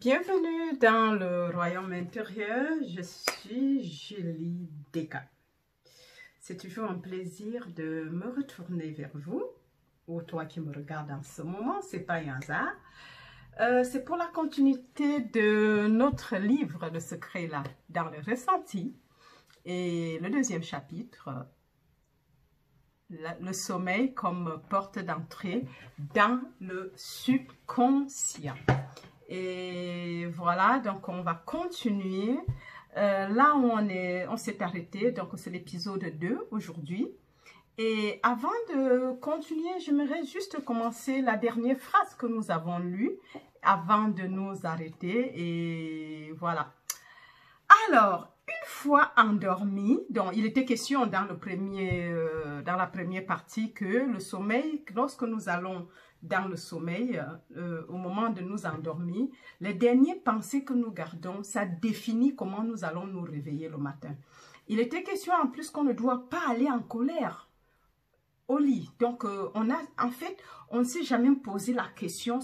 Bienvenue dans le royaume intérieur, je suis Julie Deka. C'est toujours un plaisir de me retourner vers vous, ou toi qui me regardes en ce moment, c'est pas un hasard. C'est pour la continuité de notre livre de secrets-là, dans le ressenti, et le deuxième chapitre, le sommeil comme porte d'entrée dans le subconscient. Et voilà, donc on va continuer. Là où on s'est arrêté, donc c'est l'épisode 2 aujourd'hui. Et avant de continuer, j'aimerais juste commencer la dernière phrase que nous avons lue avant de nous arrêter. Et voilà. Alors, une fois endormi, donc il était question dans la première partie que le sommeil, lorsque nous allons dans le sommeil, au moment de nous endormir, les dernières pensées que nous gardons, ça définit comment nous allons nous réveiller le matin. Il était question en plus qu'on ne doit pas aller en colère au lit. Donc, on ne s'est jamais posé la question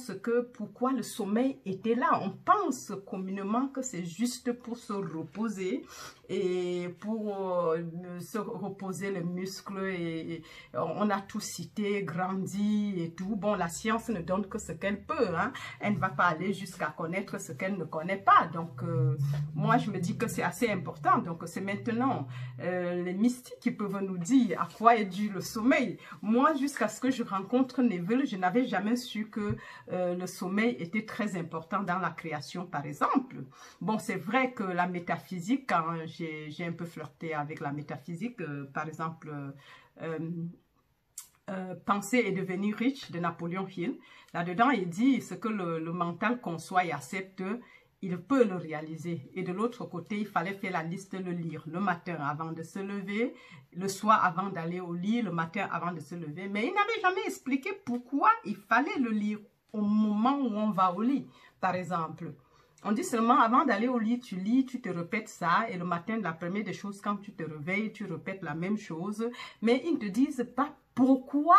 pourquoi le sommeil était là. On pense communément que c'est juste pour se reposer et pour se reposer les muscles. Et on a tout cité, grandi et tout. Bon, la science ne donne que ce qu'elle peut. Hein. Elle ne va pas aller jusqu'à connaître ce qu'elle ne connaît pas. Donc, moi, je me dis que c'est assez important. Donc, c'est maintenant les mystiques qui peuvent nous dire à quoi est dû le sommeil. Moi, jusqu'à ce que je rencontre Neville, je n'avais jamais su que le sommeil était très important dans la création, par exemple. Bon, c'est vrai que la métaphysique, quand j'ai un peu flirté avec la métaphysique, par exemple, Penser et devenir riche de Napoléon Hill, là-dedans, il dit ce que le mental conçoit et accepte, il peut le réaliser. Et de l'autre côté, il fallait faire la liste, le lire le matin avant de se lever, le soir avant d'aller au lit, le matin avant de se lever. Mais il n'avait jamais expliqué pourquoi il fallait le lire au moment où on va au lit, par exemple. On dit seulement avant d'aller au lit, tu lis, tu te répètes ça. Et le matin, la première des choses, quand tu te réveilles, tu répètes la même chose. Mais ils ne te disent pas pourquoi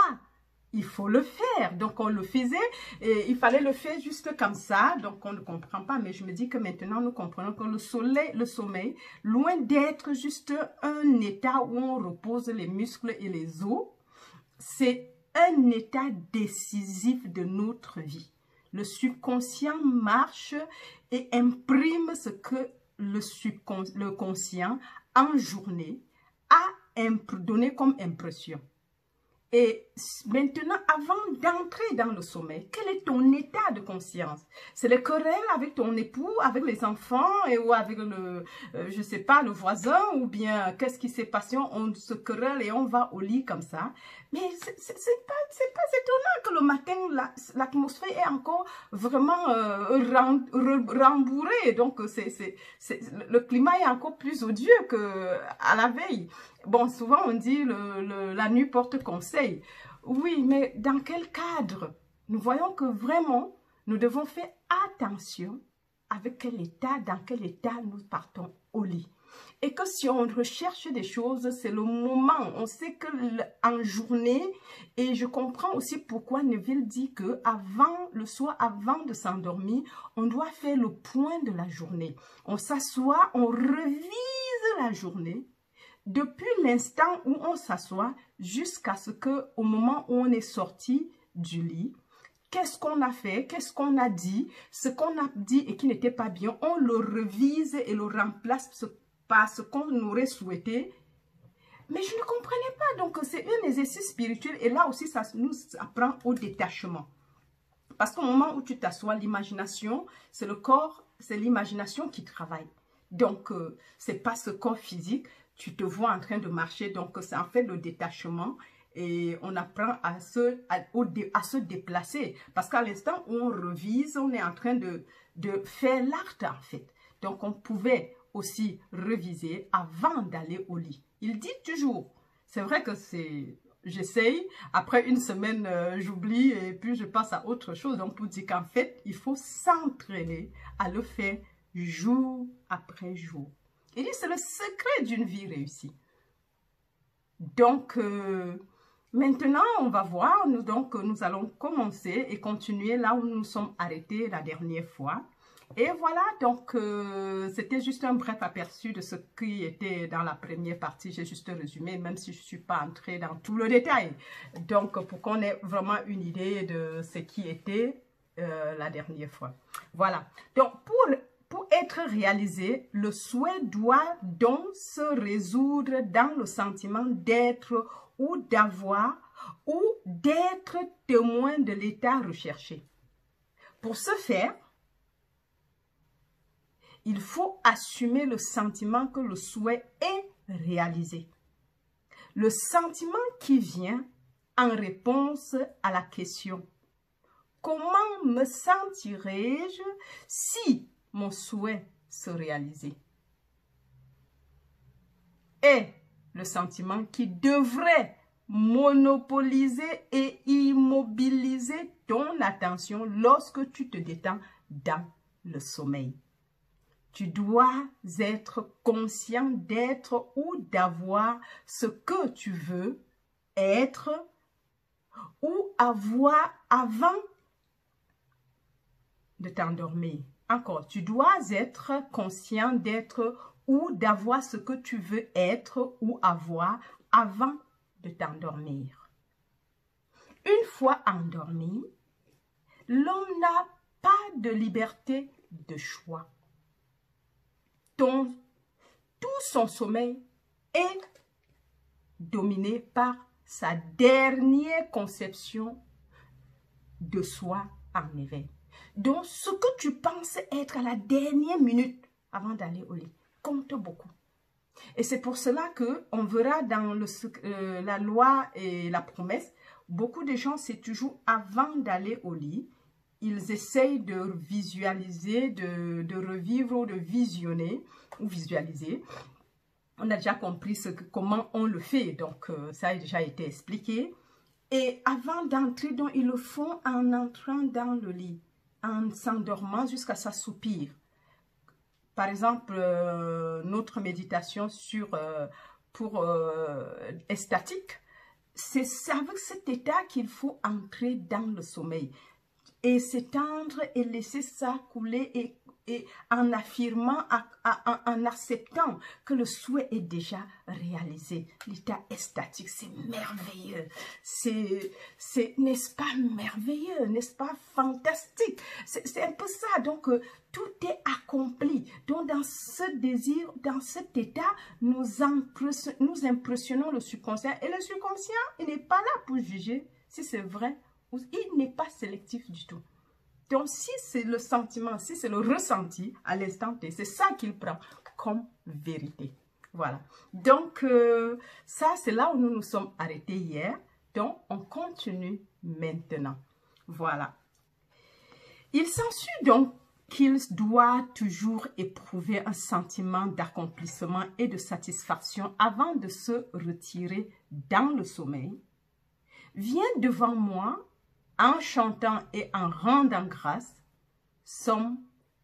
il faut le faire. Donc, on le faisait et il fallait le faire juste comme ça. Donc, on ne comprend pas. Mais je me dis que maintenant, nous comprenons que le sommeil, loin d'être juste un état où on repose les muscles et les os, c'est un état décisif de notre vie. Le subconscient marche et imprime ce que le conscient, en journée, a donné comme impression. Et maintenant, avant d'entrer dans le sommeil, quel est ton état de conscience? C'est les querelles avec ton époux, avec les enfants, ou avec je sais pas, le voisin, ou bien qu'est-ce qui s'est passé? On se querelle et on va au lit comme ça. Mais c'est pas étonnant que le matin, l'atmosphère est encore vraiment rembourrée. Donc, le climat est encore plus odieux qu'à la veille. Bon, souvent on dit la nuit porte conseil. Oui, mais dans quel cadre? Nous voyons que vraiment, nous devons faire attention avec dans quel état nous partons au lit. Et que si on recherche des choses, c'est le moment. On sait que en journée, et je comprends aussi pourquoi Neville dit que le soir, avant de s'endormir, on doit faire le point de la journée. On s'assoit, on revise la journée. Depuis l'instant où on s'assoit jusqu'à ce que, au moment où on est sorti du lit, qu'est-ce qu'on a fait, qu'est-ce qu'on a dit, ce qu'on a dit et qui n'était pas bien, on le revise et le remplace par ce qu'on aurait souhaité. Mais je ne comprenais pas, donc c'est un exercice spirituel et là aussi ça nous apprend au détachement. Parce qu'au moment où tu t'assois, l'imagination, c'est le corps, c'est l'imagination qui travaille. Donc, c'est pas ce corps physique. Tu te vois en train de marcher, donc c'est en fait le détachement et on apprend à se déplacer. Parce qu'à l'instant où on revise, on est en train de faire l'acte en fait. Donc on pouvait aussi reviser avant d'aller au lit. Il dit toujours, c'est vrai que j'essaye, après une semaine j'oublie et puis je passe à autre chose. Donc pour dire qu'en fait, il faut s'entraîner à le faire jour après jour. Il dit c'est le secret d'une vie réussie. Donc, maintenant, on va voir. Nous allons commencer et continuer là où nous sommes arrêtés la dernière fois. Et voilà, donc c'était juste un bref aperçu de ce qui était dans la première partie. J'ai juste résumé, même si je ne suis pas entrée dans tout le détail. Donc, pour qu'on ait vraiment une idée de ce qui était la dernière fois. Voilà. Donc, pour être réalisé, le souhait doit donc se résoudre dans le sentiment d'être ou d'avoir ou d'être témoin de l'état recherché. Pour ce faire, il faut assumer le sentiment que le souhait est réalisé. Le sentiment qui vient en réponse à la question « Comment me sentirais-je si mon souhait se réalisait ?» est le sentiment qui devrait monopoliser et immobiliser ton attention lorsque tu te détends dans le sommeil. Tu dois être conscient d'être ou d'avoir ce que tu veux être ou avoir avant de t'endormir. Encore, tu dois être conscient d'être ou d'avoir ce que tu veux être ou avoir avant de t'endormir. Une fois endormi, l'homme n'a pas de liberté de choix. Tout son sommeil est dominé par sa dernière conception de soi en éveil. Donc, ce que tu penses être à la dernière minute avant d'aller au lit compte beaucoup. Et c'est pour cela qu'on verra dans la loi et la promesse, beaucoup de gens, c'est toujours avant d'aller au lit, ils essayent de visualiser, de revivre ou de visionner ou visualiser. On a déjà compris comment on le fait, donc ça a déjà été expliqué. Et avant d'entrer, donc ils le font en entrant dans le lit, en s'endormant jusqu'à s'assoupir. Par exemple, notre méditation pour extatique, c'est avec cet état qu'il faut entrer dans le sommeil et s'étendre et laisser ça couler et en affirmant, en acceptant que le souhait est déjà réalisé. L'état extatique, c'est merveilleux. N'est-ce pas merveilleux? N'est-ce pas fantastique? C'est un peu ça. Donc, tout est accompli. Donc, dans ce désir, dans cet état, nous impressionnons le subconscient. Et le subconscient, il n'est pas là pour juger si c'est vrai ou il n'est pas sélectif du tout. Donc, si c'est le sentiment, si c'est le ressenti à l'instant T, c'est ça qu'il prend comme vérité. Voilà. Donc, ça, c'est là où nous nous sommes arrêtés hier. Donc, on continue maintenant. Voilà. Il s'ensuit donc qu'il doit toujours éprouver un sentiment d'accomplissement et de satisfaction avant de se retirer dans le sommeil. Viens devant moi en chantant et en rendant grâce, Psaume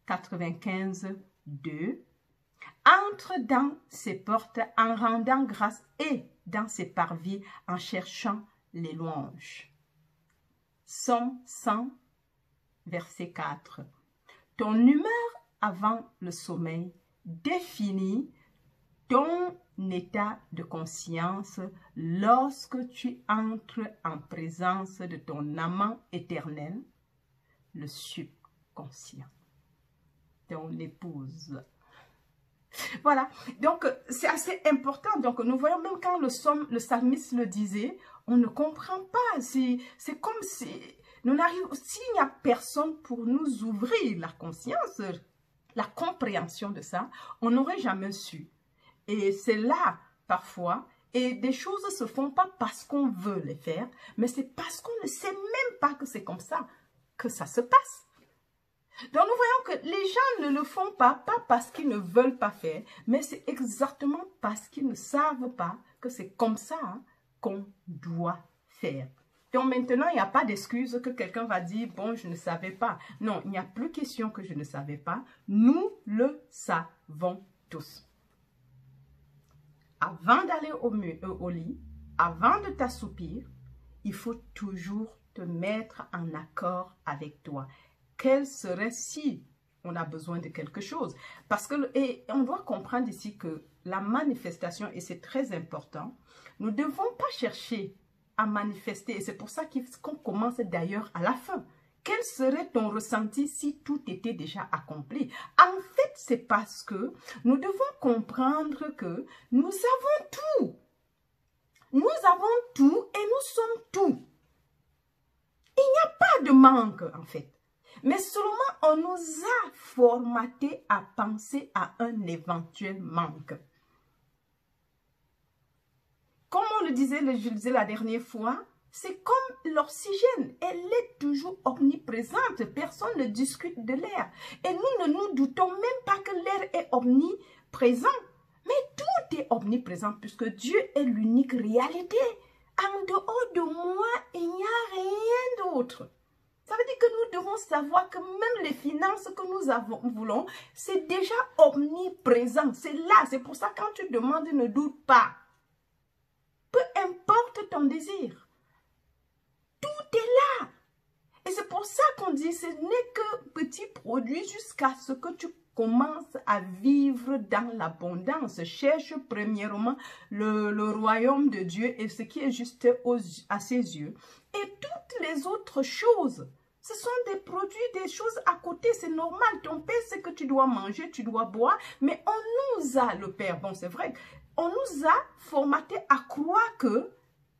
95, 2, entre dans ses portes en rendant grâce et dans ses parvis en cherchant les louanges. Psaume 100, verset 4. Ton humeur avant le sommeil définit ton état de conscience lorsque tu entres en présence de ton amant éternel, le subconscient, ton épouse. Voilà, donc c'est assez important. Donc nous voyons même quand le psalmiste le disait, on ne comprend pas. C'est comme si s'il n'y a personne pour nous ouvrir la conscience, la compréhension de ça, on n'aurait jamais su. Et c'est là, parfois, et des choses ne se font pas parce qu'on veut les faire, mais c'est parce qu'on ne sait même pas que c'est comme ça que ça se passe. Donc, nous voyons que les gens ne le font pas parce qu'ils ne veulent pas faire, mais c'est exactement parce qu'ils ne savent pas que c'est comme ça qu'on doit faire. Donc, maintenant, il n'y a pas d'excuse que quelqu'un va dire, bon, je ne savais pas. Non, il n'y a plus question que je ne savais pas. Nous le savons tous. Avant d'aller au lit, avant de t'assoupir, il faut toujours te mettre en accord avec toi. Quel serait si on a besoin de quelque chose. Parce que, et on doit comprendre ici que la manifestation, et c'est très important, nous ne devons pas chercher à manifester. Et c'est pour ça qu'on commence d'ailleurs à la fin. Quel serait ton ressenti si tout était déjà accompli? En fait, c'est parce que nous devons comprendre que nous avons tout. Nous avons tout et nous sommes tout. Il n'y a pas de manque, en fait. Mais seulement on nous a formaté à penser à un éventuel manque. Comme on le disait, je le disais la dernière fois, c'est comme l'oxygène. Elle est toujours omniprésente. Personne ne discute de l'air. Et nous ne nous doutons même pas que l'air est omniprésent. Mais tout est omniprésent puisque Dieu est l'unique réalité. En dehors de moi, il n'y a rien d'autre. Ça veut dire que nous devons savoir que même les finances que nous voulons, c'est déjà omniprésent. C'est là, c'est pour ça que quand tu demandes, ne doute pas. Peu importe ton désir. Tout est là. Et c'est pour ça qu'on dit, ce n'est que petit produit jusqu'à ce que tu commences à vivre dans l'abondance. Cherche premièrement le royaume de Dieu et ce qui est juste à ses yeux. Et toutes les autres choses, ce sont des produits, des choses à côté. C'est normal. Ton père sait que tu dois manger, tu dois boire. Mais on nous a, le père, bon c'est vrai, on nous a formaté à croire que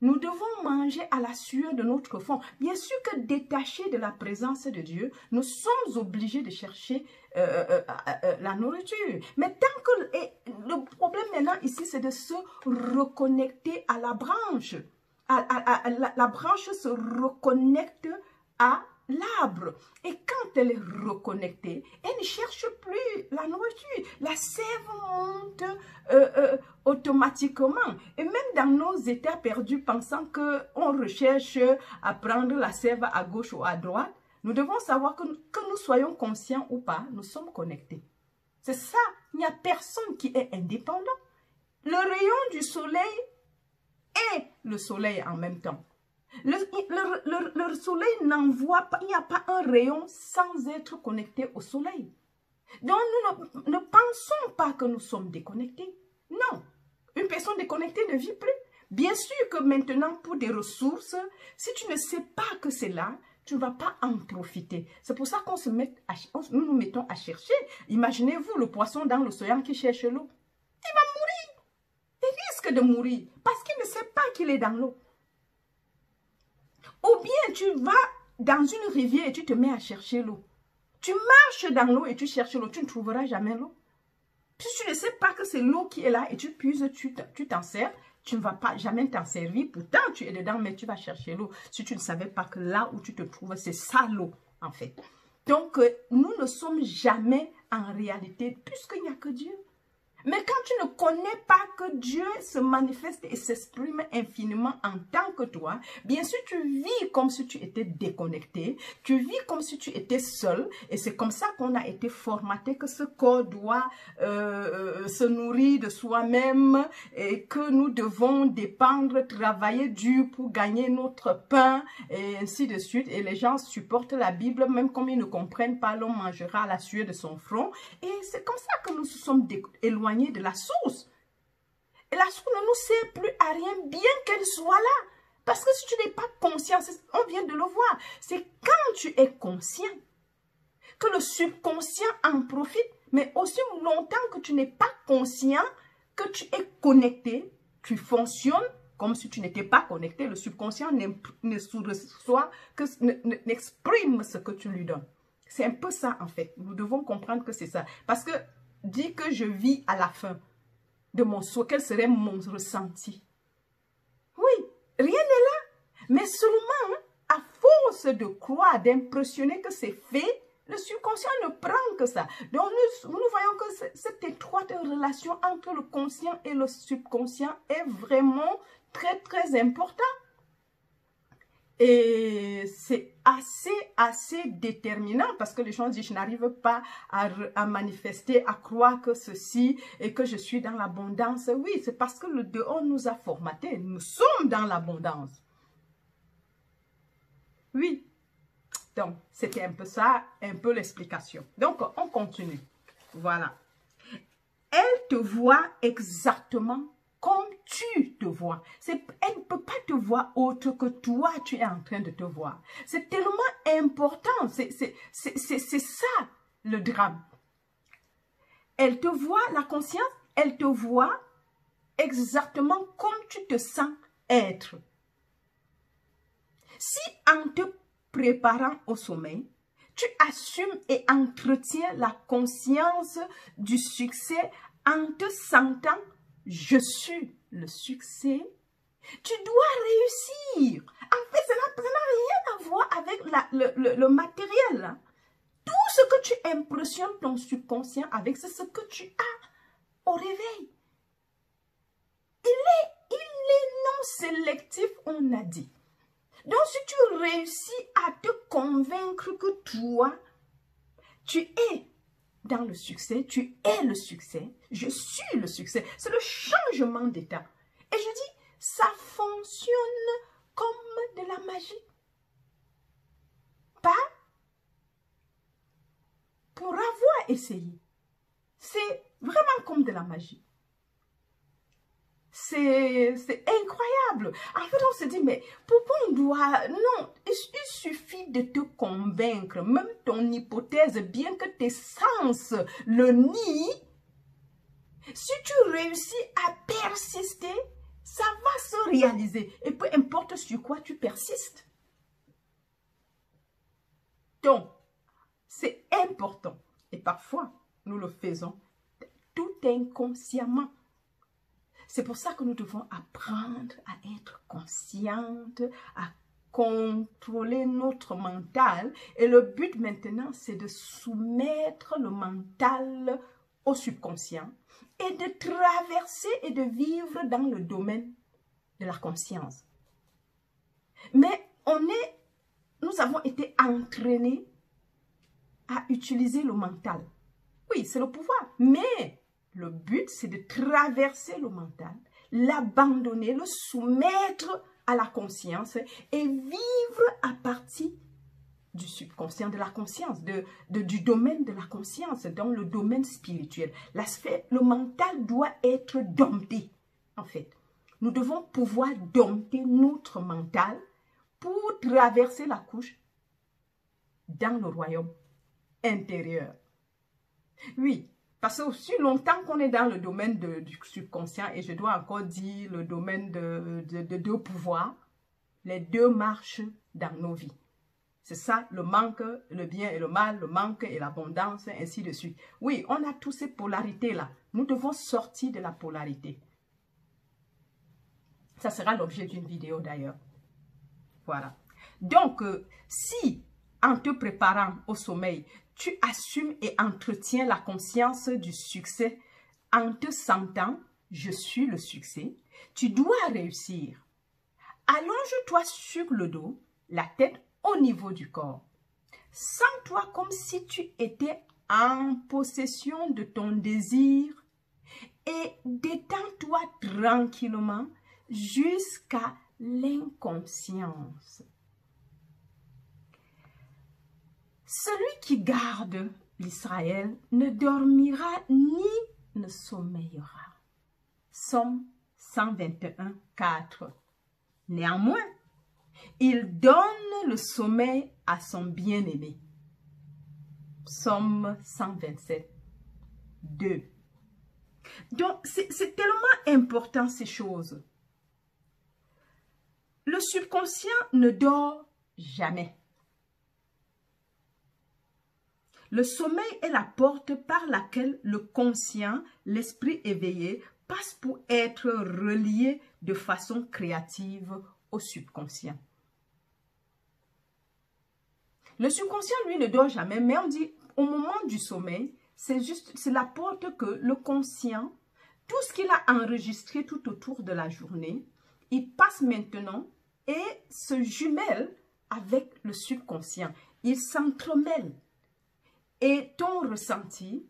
nous devons manger à la sueur de notre front. Bien sûr que détachés de la présence de Dieu, nous sommes obligés de chercher la nourriture. Mais tant que... Et le problème maintenant ici, c'est de se reconnecter à la branche. La branche se reconnecte à l'arbre. Et quand elle est reconnectée, elle ne cherche plus la nourriture. La sève monte automatiquement. Et même dans nos états perdus, pensant qu'on recherche à prendre la sève à gauche ou à droite, nous devons savoir que nous soyons conscients ou pas, nous sommes connectés. C'est ça. Il n'y a personne qui est indépendant. Le rayon du soleil est le soleil en même temps. Le soleil n'envoie pas, il n'y a pas un rayon sans être connecté au soleil. Donc nous ne pensons pas que nous sommes déconnectés. Non, une personne déconnectée ne vit plus. Bien sûr que maintenant pour des ressources, si tu ne sais pas que c'est là, tu ne vas pas en profiter. C'est pour ça qu'on nous mettons à chercher. Imaginez-vous le poisson dans l'océan qui cherche l'eau. Il va mourir. Il risque de mourir parce qu'il ne sait pas qu'il est dans l'eau. Ou bien tu vas dans une rivière et tu te mets à chercher l'eau. Tu marches dans l'eau et tu cherches l'eau. Tu ne trouveras jamais l'eau. Si tu ne sais pas que c'est l'eau qui est là et tu puises, tu t'en sers, tu ne vas pas jamais t'en servir. Pourtant, tu es dedans, mais tu vas chercher l'eau. Si tu ne savais pas que là où tu te trouves, c'est ça l'eau, en fait. Donc, nous ne sommes jamais en réalité, puisqu'il n'y a que Dieu. Mais quand tu ne connais pas que Dieu se manifeste et s'exprime infiniment en tant que toi, bien sûr, tu vis comme si tu étais déconnecté, tu vis comme si tu étais seul, et c'est comme ça qu'on a été formaté que ce corps doit se nourrir de soi-même et que nous devons dépendre, travailler dur pour gagner notre pain et ainsi de suite. Et les gens supportent la Bible, même comme ils ne comprennent pas, l'homme mangera à la sueur de son front. Et c'est comme ça que nous sommes éloignés de la source. Et la source ne nous sert plus à rien, bien qu'elle soit là. Parce que si tu n'es pas conscient, on vient de le voir, c'est quand tu es conscient que le subconscient en profite, mais aussi longtemps que tu n'es pas conscient, que tu es connecté, tu fonctionnes comme si tu n'étais pas connecté. Le subconscient n'exprime ce que tu lui donnes. C'est un peu ça en fait. Nous devons comprendre que c'est ça. Parce que dis que je vis à la fin de mon souhait, quel serait mon ressenti? Oui, rien n'est là. Mais seulement, à force de croire, d'impressionner que c'est fait, le subconscient ne prend que ça. Donc, nous voyons que cette étroite relation entre le conscient et le subconscient est vraiment très, très importante. Et c'est assez déterminant parce que les gens disent, je n'arrive pas à manifester, à croire que ceci et que je suis dans l'abondance. Oui, c'est parce que le dehors nous a formatés. Nous sommes dans l'abondance. Oui. Donc, c'était un peu ça, un peu l'explication. Donc, on continue. Voilà. Elle te voit exactement comme tu te vois. Elle ne peut pas te voir autre que toi, tu es en train de te voir. C'est tellement important. C'est ça, le drame. Elle te voit, la conscience, elle te voit exactement comme tu te sens être. Si en te préparant au sommeil, tu assumes et entretiens la conscience du succès en te sentant « je suis le succès », tu dois réussir. En fait, ça n'a rien à voir avec le matériel. Tout ce que tu impressionnes ton subconscient avec, c'est ce que tu as au réveil. Il est non sélectif, on a dit. Donc, si tu réussis à te convaincre que toi, tu es dans le succès, tu es le succès, je suis le succès, c'est le changement d'état. Et je dis, ça fonctionne comme de la magie. Pas pour avoir essayé. C'est vraiment comme de la magie. C'est incroyable. En fait, on se dit, mais pourquoi on doit... Non, il suffit de te convaincre. Même ton hypothèse, bien que tes sens le nient, si tu réussis à persister, ça va se réaliser. Et peu importe sur quoi tu persistes. Donc, c'est important. Et parfois, nous le faisons tout inconsciemment. C'est pour ça que nous devons apprendre à être conscientes, à contrôler notre mental. Et le but maintenant, c'est de soumettre le mental au subconscient et de traverser et de vivre dans le domaine de la conscience. Mais nous avons été entraînés à utiliser le mental. Oui, c'est le pouvoir, mais le but, c'est de traverser le mental, l'abandonner, le soumettre à la conscience et vivre à partir du subconscient, de la conscience, du domaine de la conscience, dans le domaine spirituel. Le mental doit être dompté, en fait. Nous devons pouvoir dompter notre mental pour traverser la couche dans le royaume intérieur. Oui, parce que aussi longtemps qu'on est dans le domaine du subconscient, et je dois encore dire le domaine de deux pouvoirs, les deux marchent dans nos vies. C'est ça, le manque, le bien et le mal, le manque et l'abondance, ainsi de suite. Oui, on a toutes ces polarités-là. Nous devons sortir de la polarité. Ça sera l'objet d'une vidéo d'ailleurs. Voilà. Donc, si en te préparant au sommeil, tu assumes et entretiens la conscience du succès en te sentant « je suis le succès », tu dois réussir. Allonge-toi sur le dos, la tête au niveau du corps. Sens-toi comme si tu étais en possession de ton désir et détends-toi tranquillement jusqu'à l'inconscience. Celui qui garde l'Israël ne dormira ni ne sommeillera. Psaume 121, 4. Néanmoins, il donne le sommeil à son bien-aimé. Psaume 127, 2. Donc, c'est tellement important ces choses. Le subconscient ne dort jamais. Le sommeil est la porte par laquelle le conscient, l'esprit éveillé, passe pour être relié de façon créative au subconscient. Le subconscient, lui, ne dort jamais, mais on dit au moment du sommeil, c'est la porte que le conscient, tout ce qu'il a enregistré tout autour de la journée, il passe maintenant et se jumelle avec le subconscient. Il s'entremêle. Et ton ressenti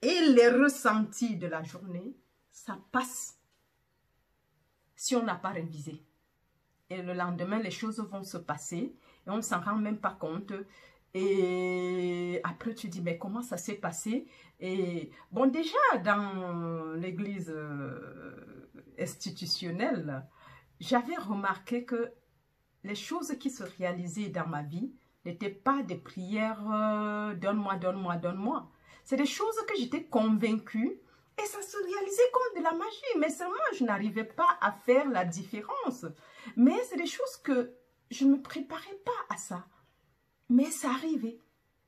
et les ressentis de la journée, ça passe si on n'a pas révisé. Et le lendemain, les choses vont se passer et on ne s'en rend même pas compte. Et après, tu dis, mais comment ça s'est passé? Et bon, déjà, dans l'église institutionnelle, j'avais remarqué que les choses qui se réalisaient dans ma vie n'étaient pas des prières donne-moi, donne-moi, donne-moi. C'est des choses que j'étais convaincue et ça se réalisait comme de la magie. Mais seulement, je n'arrivais pas à faire la différence. Mais c'est des choses que je ne me préparais pas à ça. Mais ça arrivait.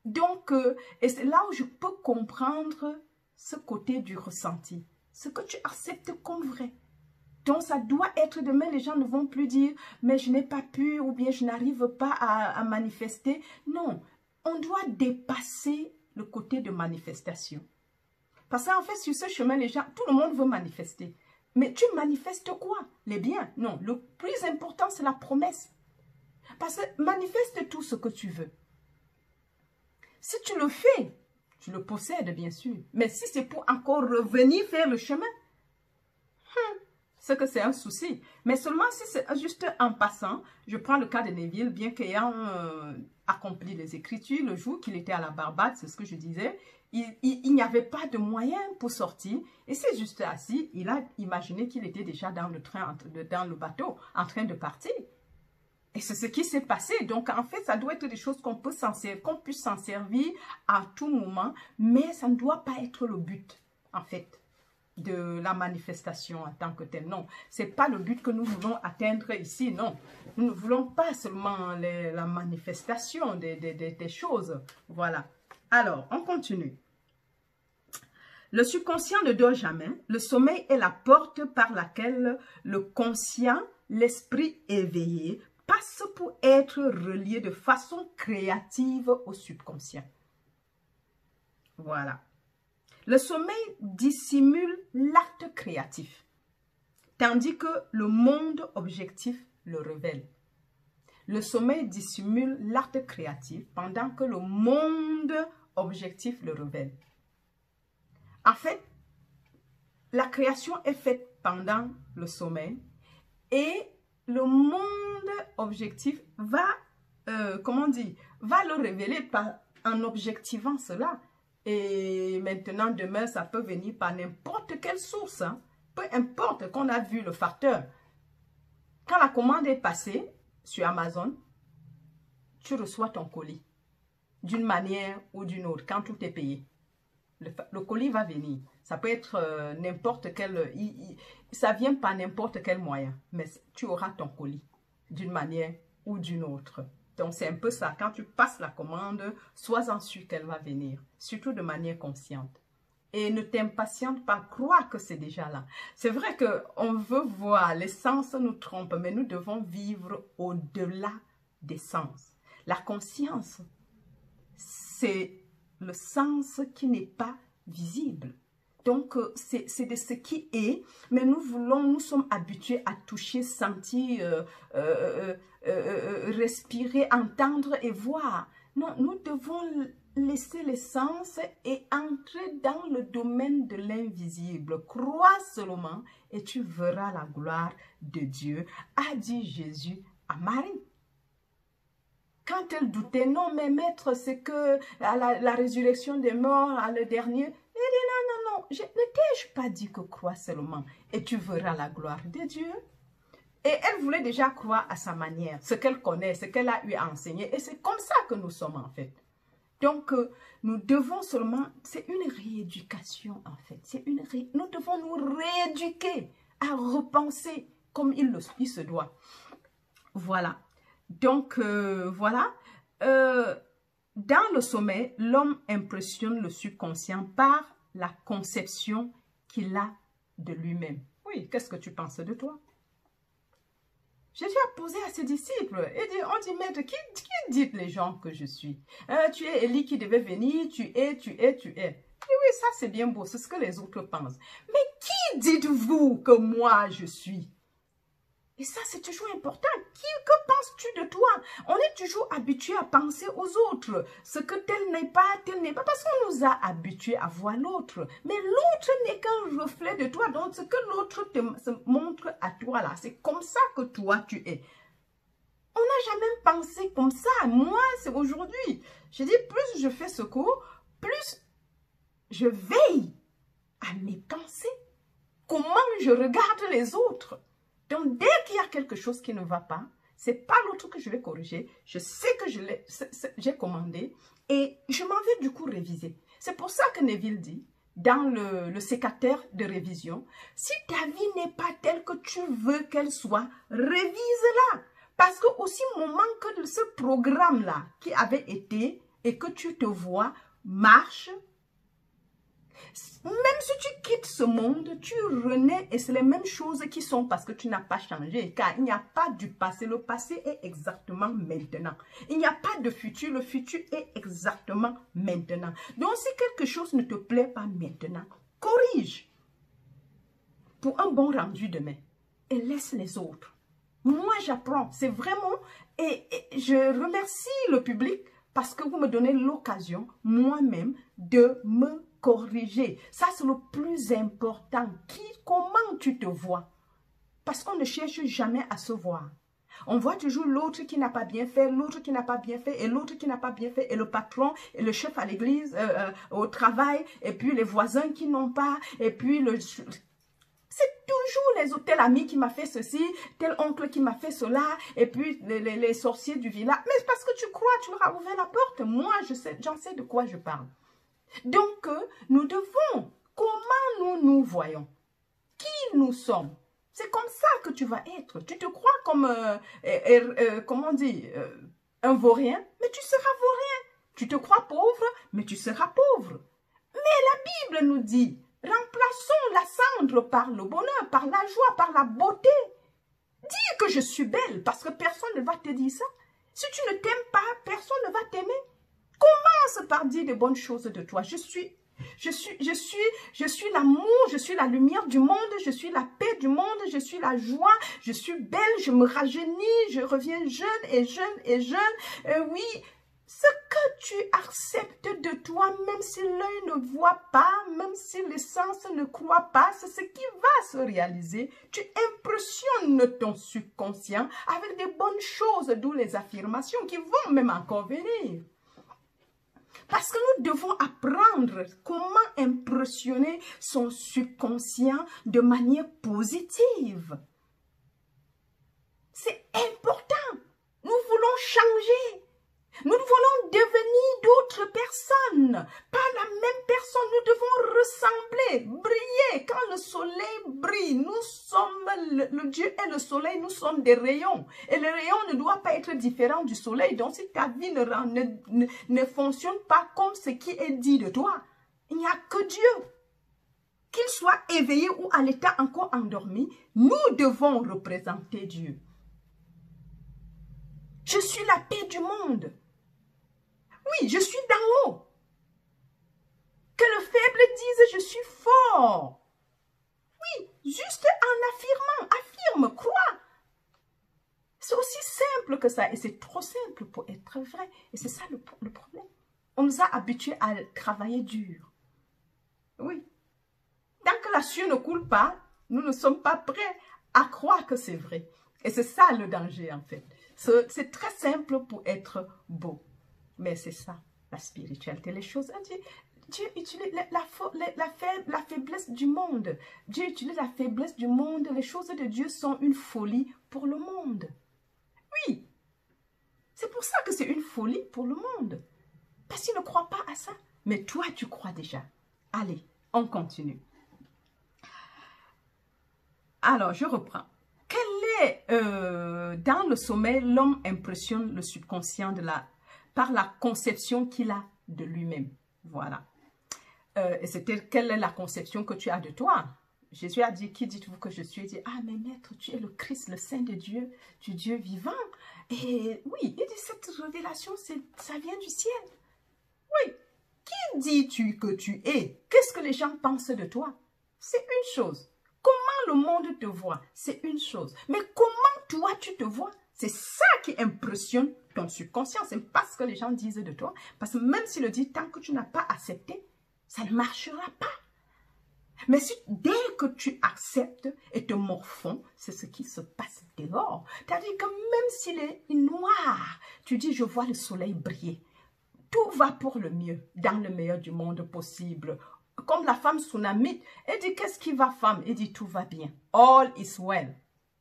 Donc, et c'est là où je peux comprendre ce côté du ressenti. Ce que tu acceptes comme vrai. Donc, ça doit être demain, les gens ne vont plus dire « mais je n'ai pas pu » ou bien « je n'arrive pas à manifester ». Non, on doit dépasser le côté de manifestation. Parce qu'en fait, sur ce chemin, les gens, tout le monde veut manifester. Mais tu manifestes quoi? Les biens? Non, le plus important, c'est la promesse. Parce que manifeste tout ce que tu veux. Si tu le fais, tu le possèdes, bien sûr. Mais si c'est pour encore revenir faire le chemin, c'est que c'est un souci. Mais seulement si c'est juste en passant, je prends le cas de Neville, bien qu'ayant accompli les Écritures, le jour qu'il était à la Barbade, c'est ce que je disais, il n'y avait pas de moyen pour sortir. Et c'est juste assis, il a imaginé qu'il était déjà dans le train, dans le bateau, en train de partir. Et c'est ce qui s'est passé. Donc, en fait, ça doit être des choses qu'on puisse s'en servir à tout moment, mais ça ne doit pas être le but, en fait, de la manifestation en tant que telle. Non, ce n'est pas le but que nous voulons atteindre ici, non. Nous ne voulons pas seulement la manifestation des choses. Voilà. Alors, on continue. Le subconscient ne dort jamais. Le sommeil est la porte par laquelle le conscient, l'esprit éveillé, passe pour être relié de façon créative au subconscient. Voilà. Le sommeil dissimule l'acte créatif, tandis que le monde objectif le révèle. Le sommeil dissimule l'acte créatif, pendant que le monde objectif le révèle. En fait, la création est faite pendant le sommeil et le monde objectif va, va le révéler en objectivant cela. Et maintenant, demain, ça peut venir par n'importe quelle source. Hein. Peu importe qu'on a vu le facteur. Quand la commande est passée sur Amazon, tu reçois ton colis d'une manière ou d'une autre quand tout est payé. Le colis va venir. Ça peut être n'importe quel... ça vient par n'importe quel moyen. Mais tu auras ton colis d'une manière ou d'une autre. Donc, c'est un peu ça. Quand tu passes la commande, sois-en sûr qu'elle va venir. Surtout de manière consciente. Et ne t'impatiente pas. Crois que c'est déjà là. C'est vrai qu'on veut voir. Les sens nous trompent. Mais nous devons vivre au-delà des sens. La conscience, c'est le sens qui n'est pas visible. Donc, c'est de ce qui est, mais nous sommes habitués à toucher, sentir, respirer, entendre et voir. Non, nous devons laisser les sens et entrer dans le domaine de l'invisible. Crois seulement et tu verras la gloire de Dieu, a dit Jésus à Marie. Quand elle doutait, non, mais maître, c'est que à la résurrection des morts, à le dernier, elle dit non, je ne t'ai-je pas dit que crois seulement et tu verras la gloire de Dieu. Et elle voulait déjà croire à sa manière, ce qu'elle connaît, ce qu'elle a eu à enseigner. Et c'est comme ça que nous sommes en fait. Donc, nous devons seulement, c'est une rééducation en fait. Nous devons nous rééduquer à repenser comme il se doit. Voilà. Donc, voilà. Dans le sommeil, l'homme impressionne le subconscient par la conception qu'il a de lui-même. Oui, qu'est-ce que tu penses de toi? Jésus a posé à ses disciples et on dit, maître, qui dit les gens que je suis? Tu es Élie qui devait venir, tu es. Et oui, ça c'est bien beau, c'est ce que les autres pensent. Mais qui dites-vous que moi je suis? Et ça, c'est toujours important. Que penses-tu de toi? On est toujours habitué à penser aux autres. Ce que tel n'est pas, parce qu'on nous a habitués à voir l'autre. Mais l'autre n'est qu'un reflet de toi. Donc, ce que l'autre te montre à toi, là, c'est comme ça que toi, tu es. On n'a jamais pensé comme ça. Moi, c'est aujourd'hui. Je dis, plus je fais ce cours, plus je veille à mes pensées. Comment je regarde les autres. Donc, dès qu'il y a quelque chose qui ne va pas, c'est pas l'autre que je vais corriger. Je sais que j'ai commandé et je m'en vais du coup réviser. C'est pour ça que Neville dit, dans le sécateur de révision, si ta vie n'est pas telle que tu veux qu'elle soit, révise-la. Parce que aussi moment que ce programme-là qui avait été et que tu te vois marche, même si tu quittes ce monde, tu renais et c'est les mêmes choses qui sont parce que tu n'as pas changé. Car il n'y a pas du passé. Le passé est exactement maintenant. Il n'y a pas de futur. Le futur est exactement maintenant. Donc si quelque chose ne te plaît pas maintenant, corrige pour un bon rendu demain et laisse les autres. Moi, j'apprends. C'est vraiment... Et je remercie le public parce que vous me donnez l'occasion, moi-même, de me corriger. Ça, c'est le plus important. Comment tu te vois? Parce qu'on ne cherche jamais à se voir. On voit toujours l'autre qui n'a pas bien fait, l'autre qui n'a pas bien fait, et l'autre qui n'a pas bien fait, et le patron, et le chef à l'église, au travail, et puis les voisins qui n'ont pas, et puis le... C'est toujours les autres, tel ami qui m'a fait ceci, tel oncle qui m'a fait cela, et puis les sorciers du village. Mais c'est parce que tu crois, tu leur as ouvert la porte. Moi, j'en sais de quoi je parle. Donc, nous devons, comment nous nous voyons, qui nous sommes. C'est comme ça que tu vas être. Tu te crois comme, comment on dit, un vaurien, mais tu seras vaurien. Tu te crois pauvre, mais tu seras pauvre. Mais la Bible nous dit, remplaçons la cendre par le bonheur, par la joie, par la beauté. Dis que je suis belle, parce que personne ne va te dire ça. Si tu ne t'aimes pas, personne ne va t'aimer. Commence par dire de bonnes choses de toi. Je suis l'amour, je suis la lumière du monde, je suis la paix du monde, je suis la joie, je suis belle, je me rajeunis, je reviens jeune et jeune et jeune. Oui, ce que tu acceptes de toi, même si l'œil ne voit pas, même si les sens ne croient pas, c'est ce qui va se réaliser. Tu impressionnes ton subconscient avec des bonnes choses, d'où les affirmations qui vont même encore venir. Parce que nous devons apprendre comment impressionner son subconscient de manière positive. C'est important. Nous voulons changer. Nous voulons devenir d'autres personnes. Pas la même personne. Nous devons ressembler, briller. Quand le soleil brille, nous sommes, le Dieu est le soleil, nous sommes des rayons. Et le rayon ne doit pas être différent du soleil. Donc si ta vie ne fonctionne pas comme ce qui est dit de toi, il n'y a que Dieu. Qu'il soit éveillé ou à l'état encore endormi, nous devons représenter Dieu. Je suis la paix du monde. Oui, je suis d'en haut. Que le faible dise, je suis fort. Oui, juste en affirmant, affirme, crois. C'est aussi simple que ça. Et c'est trop simple pour être vrai. Et c'est ça le problème. On nous a habitués à travailler dur. Oui. Tant que la sueur ne coule pas, nous ne sommes pas prêts à croire que c'est vrai. Et c'est ça le danger en fait. C'est très simple pour être beau. Mais c'est ça, la spiritualité, les choses. Dieu utilise la faiblesse du monde. Dieu utilise la faiblesse du monde. Les choses de Dieu sont une folie pour le monde. Oui, c'est pour ça que c'est une folie pour le monde. Parce qu'il ne croit pas à ça. Mais toi, tu crois déjà. Allez, on continue. Alors, je reprends. Dans le sommeil, l'homme impressionne le subconscient par la conception qu'il a de lui-même. Voilà. Et c'était quelle est la conception que tu as de toi? Jésus a dit, qui dites-vous que je suis? Il dit, ah mais maître, tu es le Christ, le Saint de Dieu, du Dieu vivant. Et oui, il dit, cette révélation, ça vient du ciel. Oui. Qui dis-tu que tu es? Qu'est-ce que les gens pensent de toi? C'est une chose. Comment le monde te voit? C'est une chose. Mais comment toi tu te vois? C'est ça qui impressionne ton subconscient. C'est pas ce que les gens disent de toi. Parce que même s'il le dit, tant que tu n'as pas accepté, ça ne marchera pas. Mais si, dès que tu acceptes et te morfonds, c'est ce qui se passe dehors. C'est-à-dire que même s'il est noir, tu dis, je vois le soleil briller. Tout va pour le mieux, dans le meilleur du monde possible. Comme la femme sunamite, elle dit, qu'est-ce qui va, femme? Elle dit, tout va bien. All is well.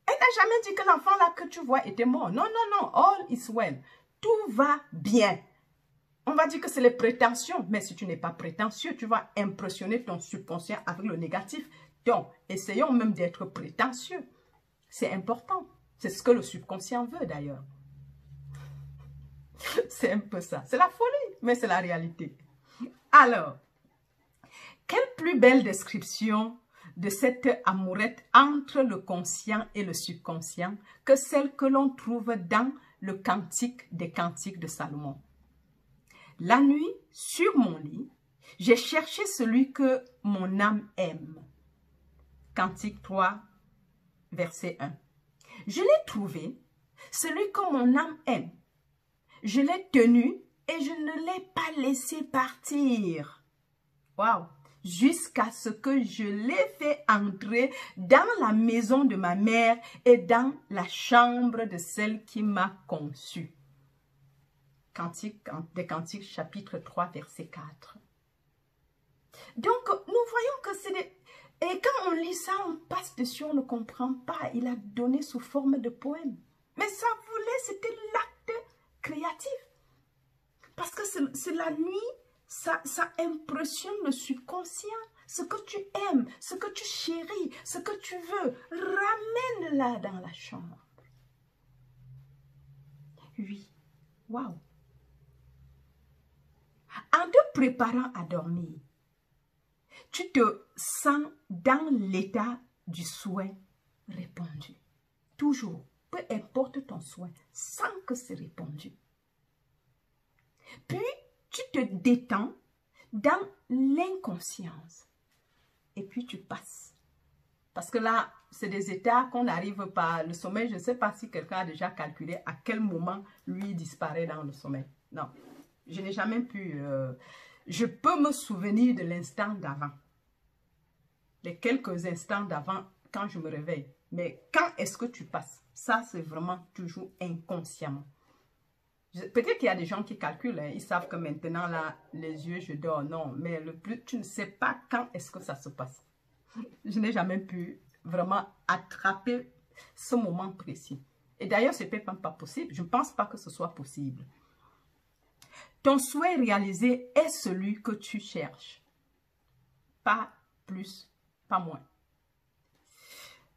Elle n'a jamais dit que l'enfant là que tu vois était mort. Non, non, non, all is well. Tout va bien. On va dire que c'est les prétentions, mais si tu n'es pas prétentieux, tu vas impressionner ton subconscient avec le négatif. Donc, essayons même d'être prétentieux. C'est important. C'est ce que le subconscient veut d'ailleurs. C'est un peu ça. C'est la folie, mais c'est la réalité. Alors, quelle plus belle description de cette amourette entre le conscient et le subconscient que celle que l'on trouve dans le Cantique des Cantiques de Salomon. La nuit, sur mon lit, j'ai cherché celui que mon âme aime. Cantique 3, verset 1. Je l'ai trouvé, celui que mon âme aime. Je l'ai tenu et je ne l'ai pas laissé partir. Waouh! Jusqu'à ce que je l'ai fait entrer dans la maison de ma mère et dans la chambre de celle qui m'a conçue. Cantique des Cantiques, chapitre 3, verset 4. Donc, nous voyons que c'est des... Et quand on lit ça, on passe dessus, on ne comprend pas. Il a donné sous forme de poème. Mais ça voulait, c'était l'acte créatif. Parce que c'est la nuit, ça impressionne le subconscient. Ce que tu aimes, ce que tu chéris, ce que tu veux, ramène-la dans la chambre. Oui, waouh. En te préparant à dormir, tu te sens dans l'état du souhait répondu. Toujours, peu importe ton souhait, sans que c'est répondu. Puis, tu te détends dans l'inconscience. Et puis, tu passes. Parce que là, c'est des états qu'on n'arrive pas. Le sommeil, je ne sais pas si quelqu'un a déjà calculé à quel moment lui disparaît dans le sommeil. Non. Je n'ai jamais pu... je peux me souvenir de l'instant d'avant. Les quelques instants d'avant, quand je me réveille. Mais quand est-ce que tu passes? Ça, c'est vraiment toujours inconsciemment. Peut-être qu'il y a des gens qui calculent. Hein, ils savent que maintenant, là, les yeux, je dors. Non, mais le plus, tu ne sais pas quand est-ce que ça se passe. Je n'ai jamais pu vraiment attraper ce moment précis. Et d'ailleurs, ce n'est peut-être même pas possible. Je ne pense pas que ce soit possible. Ton souhait réalisé est celui que tu cherches. Pas plus, pas moins.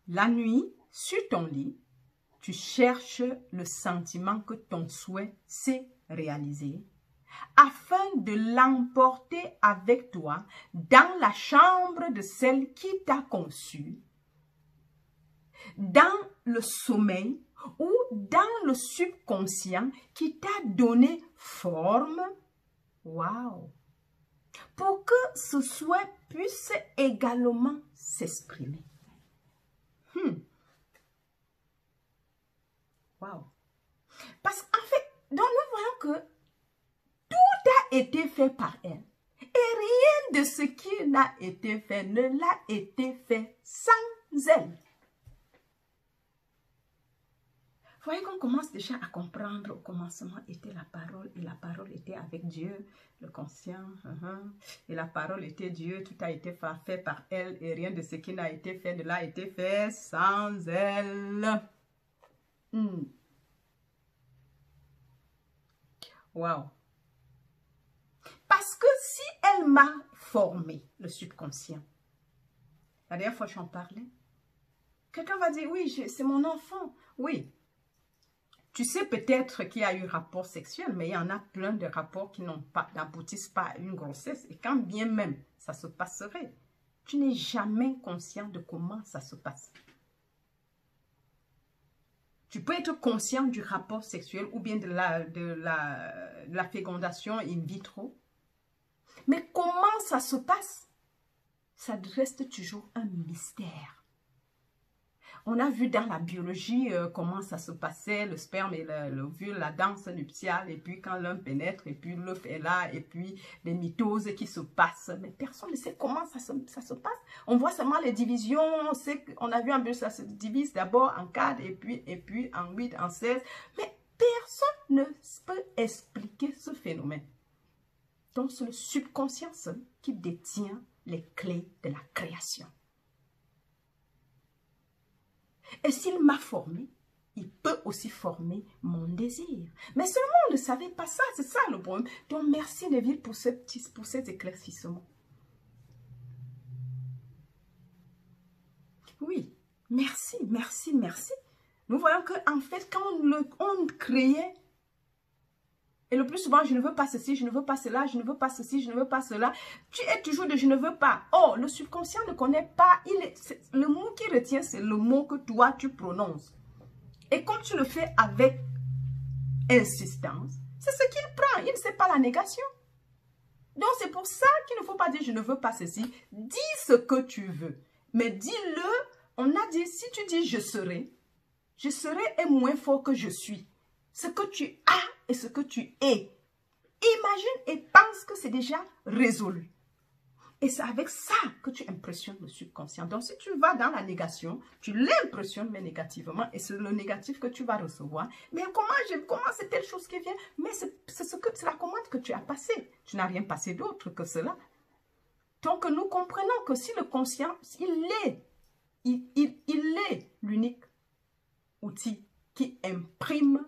La nuit, sur ton lit, tu cherches le sentiment que ton souhait s'est réalisé afin de l'emporter avec toi dans la chambre de celle qui t'a conçu, dans le sommeil ou dans le subconscient qui t'a donné forme, waouh, pour que ce souhait puisse également s'exprimer. Waouh. Parce qu'en fait, donc nous voyons que tout a été fait par elle. Et rien de ce qui n'a été fait ne l'a été fait sans elle. Vous voyez qu'on commence déjà à comprendre. Au commencement était la parole et la parole était avec Dieu, le conscient. Et la parole était Dieu, tout a été fait par elle et rien de ce qui n'a été fait ne l'a été fait sans elle. Wow. Parce que si elle m'a formé, le subconscient, la dernière fois j'en parlais, quelqu'un va dire, oui, c'est mon enfant. Oui. Tu sais peut-être qu'il y a eu rapport sexuel, mais il y en a plein de rapports qui n'aboutissent pas à une grossesse. Et quand bien même ça se passerait, tu n'es jamais conscient de comment ça se passe. Tu peux être conscient du rapport sexuel ou bien de la fécondation in vitro. Mais comment ça se passe? Ça reste toujours un mystère. On a vu dans la biologie comment ça se passait, le sperme et l'ovule, la danse nuptiale, et puis quand l'un pénètre, et puis l'œuf est là, et puis les mitoses qui se passent. Mais personne ne sait comment ça se passe. On voit seulement les divisions, on a vu un peu ça se divise d'abord en 4, et puis en 8, en 16. Mais personne ne peut expliquer ce phénomène. Donc c'est le subconscient seul qui détient les clés de la création. Et s'il m'a formé, il peut aussi former mon désir. Mais seulement on ne savait pas ça, c'est ça le problème. Donc merci Neville pour cet éclaircissement. Oui, merci, merci, merci. Nous voyons qu'en fait, quand on créait, et le plus souvent, je ne veux pas ceci, je ne veux pas cela, je ne veux pas ceci, je ne veux pas cela. Tu es toujours de je ne veux pas. Oh, le subconscient ne connaît pas. Le mot qui retient, c'est le mot que toi, tu prononces. Et comme tu le fais avec insistance, c'est ce qu'il prend. Il ne sait pas la négation. Donc, c'est pour ça qu'il ne faut pas dire je ne veux pas ceci. Dis ce que tu veux. Mais dis-le. On a dit, si tu dis je serai est moins fort que je suis. Ce que tu as et ce que tu es. Imagine et pense que c'est déjà résolu. Et c'est avec ça que tu impressionnes le subconscient. Donc, si tu vas dans la négation, tu l'impressionnes, mais négativement. Et c'est le négatif que tu vas recevoir. Mais comment c'est telle chose qui vient? Mais c'est la commande que tu as passée. Tu n'as rien passé d'autre que cela. Donc, nous comprenons que si le conscient, il est l'unique outil qui imprime.